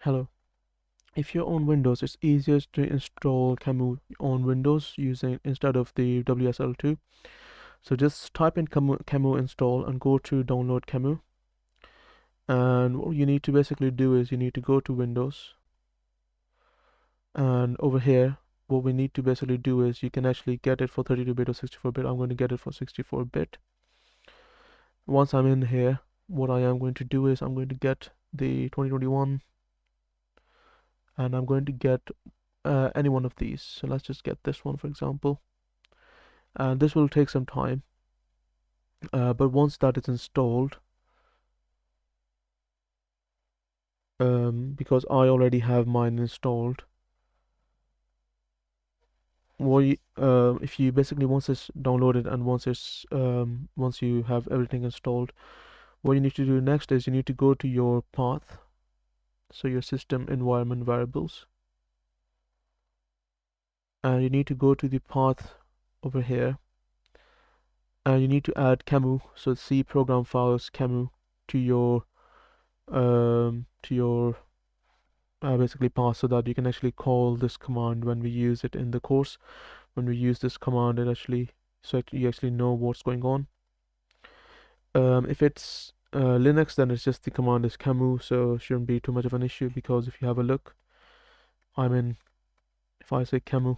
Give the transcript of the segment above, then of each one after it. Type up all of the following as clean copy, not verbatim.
Hello. If you're on Windows, it's easiest to install QEMU on Windows using instead of the WSL2. So just type in QEMU install and go to download QEMU. And what you need to basically do is you need to go to Windows. And over here, what we need to basically do is you can actually get it for 32-bit or 64-bit. I'm going to get it for 64-bit. Once I'm in here, what I am going to do is I'm going to get the 2021 and I'm going to get any one of these. So let's just get this one, for example. And this will take some time. But once that is installed, because I already have mine installed, if you basically once it's downloaded and once you have everything installed, what you need to do next is you need to go to your path, so your system environment variables, and you need to go to the path over here, and you need to add QEMU, so C program files QEMU to your basically path, so that you can actually call this command when we use it in the course. When we use this command, it actually you actually know what's going on. If it's Linux, then it's just the command is QEMU, so it shouldn't be too much of an issue, because if you have a look, if I say QEMU,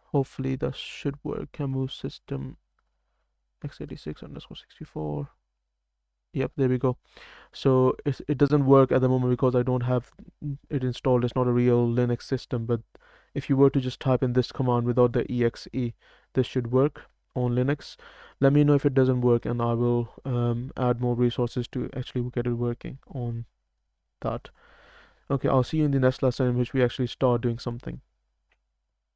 hopefully that should work. QEMU system x86_64. Yep, there we go. So it doesn't work at the moment because I don't have it installed. It's not a real Linux system, but if you were to just type in this command without the exe, this should work on Linux. Let me know if it doesn't work, and I will add more resources to actually get it working on that. Okay, I'll see you in the next lesson in which we actually start doing something.